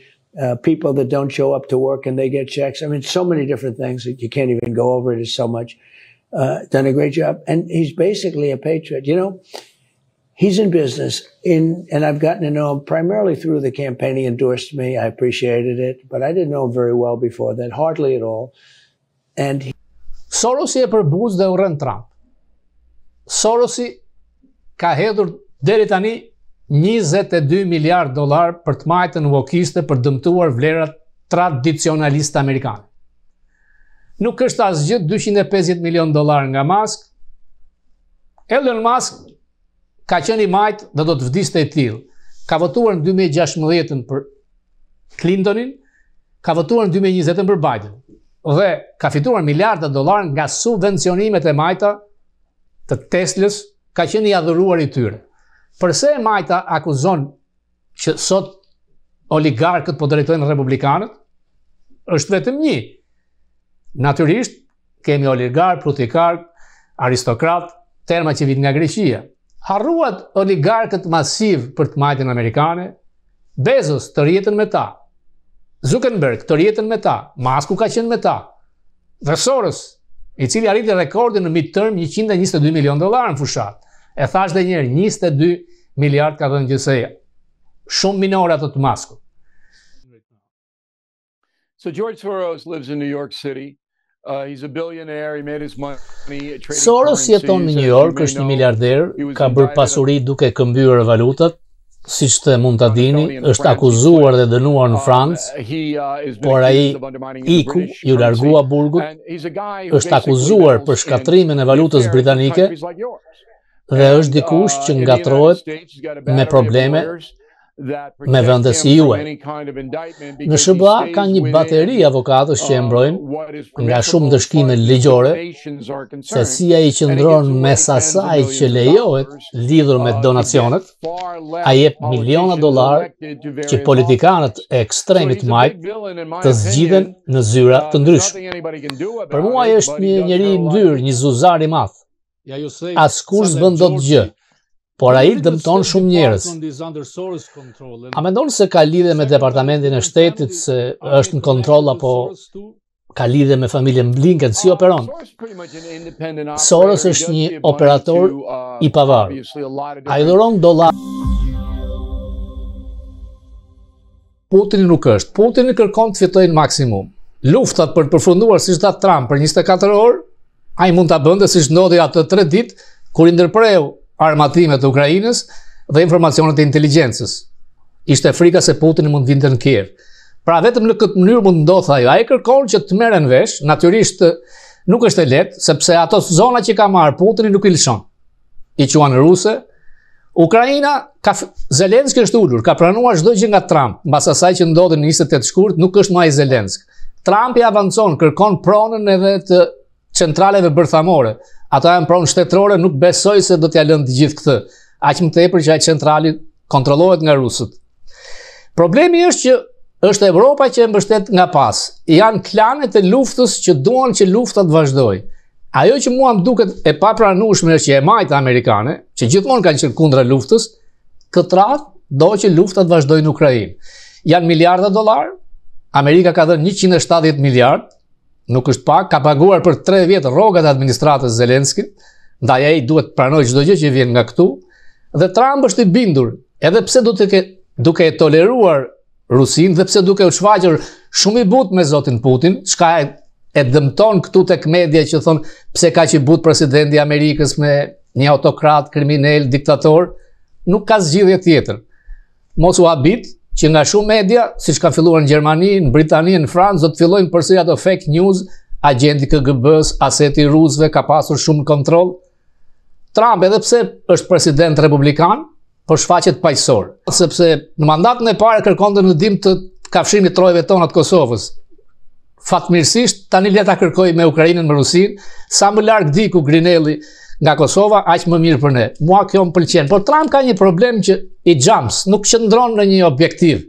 People that don't show up to work and they get checks. I mean, so many different things that you can't even go over it. It's so much. Done a great job. And he's basically a patriot. He's in business and I've gotten to know him primarily through the campaign. He endorsed me. I appreciated it, but I didn't know him very well before that, hardly at all. And Sorosi e përbuz dhe urren Trump. Sorosi ka hedhur deri tani $22 miliard për të majtën wokiste për dëmtuar vlerat tradicionaliste amerikane. Nuk është asgjë $250 milion nga Musk. Elon Musk ka qenë i majtë dhe do të vdiste i tillë. Ka votuar në 2016 për Clintonin, ka votuar në 2020 për Biden. Dhe ka fituar miliarda dollar nga subvencionimet e majta të Teslës, ka qenë i adhuruar i tyre. Përse e majta akuzon që sot oligarkët po drejtojnë republikanët? Është vetëm një. Natyrisht, kemi oligark, plutikark, aristokrat, terma që vit nga Greqia. Harruat oligarkët masiv për të majtën amerikane, Bezos të rjetën me ta, Zuckerberg të rjetën me ta, Musku ka qenë me ta, dhe Soros, i cili arriti rekordin në midterm $122 milion në fushat. E thash dhe njerë, 22 miliard ka dhënë gjithsej. Shumë minore ato të Muskut. So George Soros lives in New York City. He's a billionaire. He made his money trading currencies. Soros jeton në New York, është një miliarder, ka bërë pasuri duke këmbyer valutat, siç të mund ta dini, është akuzuar dhe dënuar në Francë, por ai iku, ju largua burgut, është akuzuar për shkatrimin e valutës britanike dhe është dikush që ngatrohet me probleme me vende si juaj. Në SBA ka një bateri avokatësh që e mbrojnë nga shumë ndëshkime ligjore se si ai qëndron mes asaj që lejohet lidhur me donacionet, ai jep miliona dollar që politikanët e ekstremit majt të zgjidhen në zyra të ndryshme. Për mua ai është një njeri i ndyrë, një zuzar i madh. Askush s'bën dot gjë, por ai dëmton shumë njerëz. A mendon se ka lidhje me departamentin e shtetit, se është në kontroll apo ka lidhje me familjen Blinken, si operon? Soros është një operator i pavarur. Ai dhuron dollar. Putini nuk është. Putini kërkon të fitojë në maksimum. Luftat për të përfunduar siç tha Trump për 24 orë, ai mund ta bënte siç ndodhi atë 3 ditë kur i ndërpreu armatimet e Ukrainës dhe informacionet e inteligjencës. Ishte frika se Putini mund vinte në Kiev. Pra vetëm në këtë mënyrë mund ndodh ajo. Ai kërkon që të merren vesh, natyrisht nuk është e lehtë, sepse ato zona që ka marrë Putini nuk i lëshon. I quan ruse. Ukraina Zelenski është ulur, ka pranuar çdo gjë nga Trump, mbas asaj që ndodhi në 28 shkurt, nuk është më ai Zelenski. Trump i avancon, kërkon pronën edhe të centraleve bërthamore. Ato janë pronë shtetërore, nuk besoj se do t'ja lënë të gjithë këtë. Aq më tepër që ai centrali kontrollohet nga rusët. Problemi është që është Evropa që e mbështet nga pas. Janë klanet e luftës që duan që lufta të vazhdojë. Ajo që mua më duket e papranueshme është që e majta amerikane, që gjithmonë kanë qenë kundra luftës, këtë radhë do që lufta të vazhdojë në Ukrainë. Janë miliarda dollar, Amerika ka dhënë 170 miliard, nuk është pak, ka paguar për 3 vjet rrogat e administratës Zelenskit, ndaj ai duhet të pranojë çdo gjë që vjen nga këtu, dhe Trump është i bindur, edhe pse duke e toleruar Rusinë, dhe pse duke u shfaqur shumë i butë me zotin Putin, çka e dëmton këtu tek media që thon pse ka që but presidenti i Amerikës me një autokrat, kriminal, diktator, nuk ka zgjidhje tjetër. Mos u habit, që nga shumë media, siç ka filluar në Gjermani, në Britani, në Francë, do të fillojnë përsëri ato fake news, agenti KGB-s, aseti rusëve ka pasur shumë kontroll. Trump, edhe pse është president republikan, por shfaqet paqësor, sepse në mandatën e parë kërkonte ndihmë të kafshimit trojve tona të Kosovës. Fatmirësisht, tani le ta kërkoj me Ukrainën, me Rusinë, sa më larg diku Grinelli nga Kosova, aq më mirë për ne. Mua kjo më pëlqen, por Trump ka një problem që i xhams, nuk qëndron në një objektiv.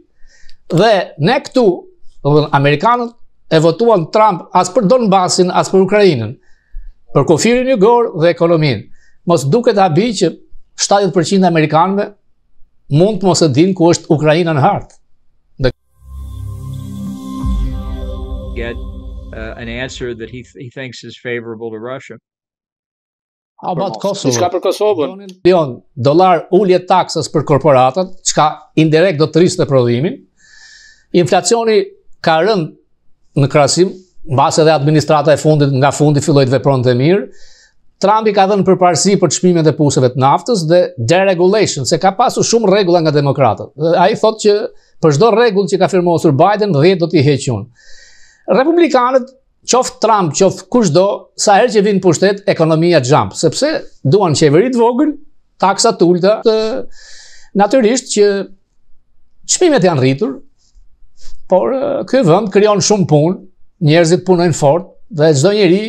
Dhe ne këtu, amerikanët e votuan Trump as për Donbasin, as për Ukrainën, për kufirin jugor dhe ekonominë. Mos duket habi që 70% e amerikanëve mund të mos e dinë ku është Ukraina në hartë. Get an answer that he thinks is favorable to Russia. How about Kosovo? Çka për Kosovën? $1 ulje taksës për korporatat, çka indirekt do të rrisë prodhimin. Inflacioni ka rënë në krahasim, mbas edhe administrata e fundit nga fundi filloi të vepronte mirë. Trumpi ka dhënë përparësi për çmimet e puseve të naftës dhe deregulation, se ka pasur shumë rregulla nga demokratët. Ai thotë që për çdo rregull që ka firmosur Biden, 10 do t'i heqë unë. Republikanët, qoftë Trump, qoftë kushdo, sa herë që vinë pushtet, ekonomia jump, sepse duan qeveri të vogël, taksa të ulta, natyrisht që çmimet janë rritur, por ky vend krijon shumë punë, njerëzit punojnë fort dhe çdo njeri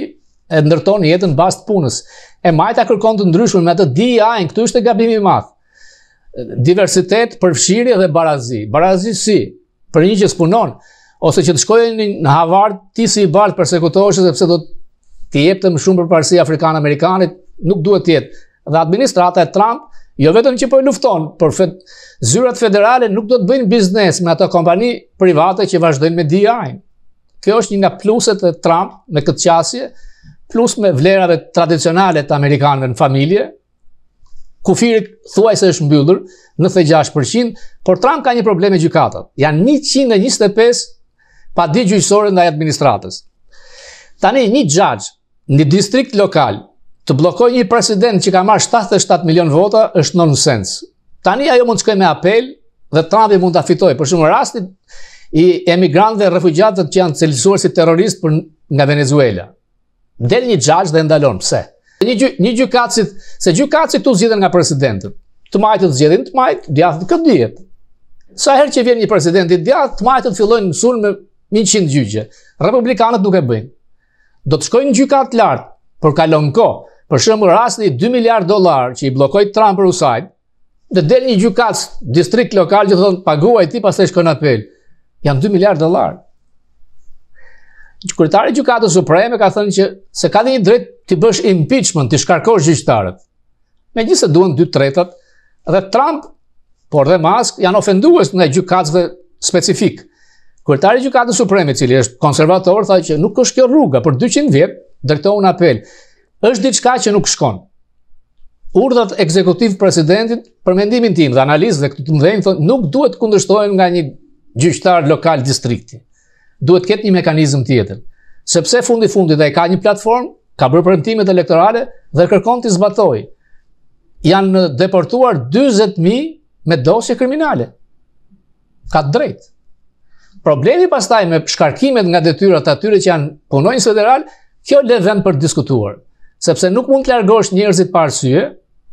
e ndërton jetën bazë të punës. E majta kërkon të ndryshme me atë DEI, këtu është gabimi i madh. Diversitet, përfshirje dhe barazi. Barazi si? Për një që s'punon, ose që të shkojnë në Harvard, ti si i bardh përsekutohesh sepse do t'i jepte më shumë përparësi afrikan-amerikanit, nuk duhet të jetë. Dhe administrata e Trump, jo vetëm që po i lufton, por zyrat federale nuk do të bëjnë biznes me ato kompani private që vazhdojnë me DEI. Kjo është një nga pluset e Trump me këtë qasje, plus me vlerave tradicionale të amerikanëve në familje. Kufiri thuajse është mbyllur, 96%, por Trump ka një problem me gjykatat. Janë 125 pa ditë gjyqësore ndaj administratës. Tani një judge në distrikt lokal të bllokojë një president që ka marrë 77 milion vota është nonsens. Tani ajo mund të shkojë me apel dhe Trumpi mund ta fitojë. Për shembull rasti i emigrantëve dhe refugjatëve që janë cilësuar si terroristë nga Venezuela. Del një judge dhe ndalon. Pse? Një gjykatësit, se gjykatësit tu zgjedhen nga presidentët. Të majtët zgjedhin të majtë, djathët këtë dihet. Sa herë që vjen një president i djathtë, të majtët fillojnë mësull me 100 gjyqe. Republikanët nuk e bëjnë. Do të shkojnë në gjykatë të lartë, por kalon kohë. Për shembull rasti $2 miliardë që i bllokoi Trump për USAID, dhe del një gjykatës distrikt lokal që thonë paguaj ti pastaj shkon në apel. Janë $2 miliardë. Kryetari i gjykatës supreme ka thënë që se ka një drejt të bësh impeachment, të shkarkosh gjyqtarët. Megjithëse duhen 2/3, dhe Trump, por dhe Musk janë ofendues nga gjykatësve specifik. Kryetari i gjykatës supreme, i cili është konservator, tha që nuk është kjo rruga, për 200 vjet drejtohu në apel. Është diçka që nuk shkon. Urdhrat ekzekutiv presidentit, për mendimin tim dhe analizëve këtu të mëdhenj thonë, nuk duhet të kundërshtohen nga një gjyqtar lokal distrikti. Duhet të ketë një mekanizëm tjetër. Sepse fundi ai ka një platformë, ka bërë premtimet elektorale dhe kërkon të zbatojë. Janë deportuar 40.000 me dosje kriminale. Ka drejt. Problemi pastaj me shkarkimet nga detyrat atyre që janë punonjës federal, kjo le vend për diskutuar. Sepse nuk mund të largosh njerëzit pa arsye,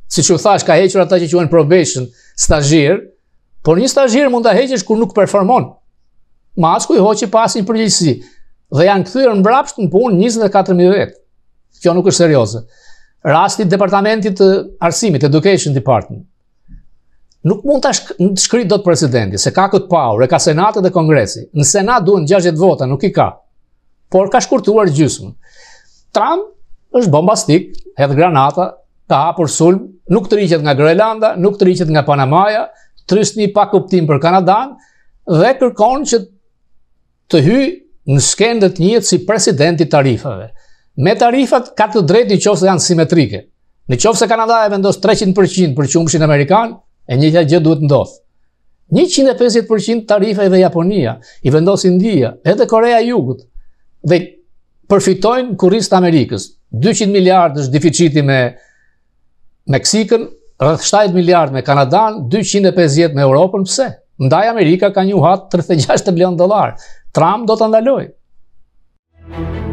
siç u thash, ka hequr ata që quhen probation, stazhier, por një stazhier mund ta heqësh kur nuk performon. Masku i hoqi pas një përgjegjësi dhe janë kthyer mbrapsht në punë 24.000 vetë. Kjo nuk është serioze. Rasti departamentit të arsimit, Education Department. Nuk mund ta shkrijë dot presidenti, se ka këtë power, e ka senati dhe kongresi. Në senat duhen 60 vota, nuk i ka. Por ka shkurtuar gjysmën. Trump është bombastik, hedh granata, ka hapur sulm, nuk tërhiqet nga Grenlanda, nuk tërhiqet nga Panamaja, trysni pa kuptim për Kanadan dhe kërkon që të hyjë në skenë të njëjtë si presidenti tarifave. Me tarifat ka të drejtë nëse janë simetrike. Nëse Kanada e vendos 300% për qumshin amerikan, e njëjta gjë duhet ndodh. 150% tarife edhe Japonia, i vendos India, edhe Korea e Jugut. Dhe përfitojnë kurrizët e Amerikës. 200 miliardë është deficiti me Meksikën, rreth 70 miliardë me Kanadan, 250 me Europën. Pse? Ndaj Amerika ka njohat $36 billion. Trump do ta ndalojë.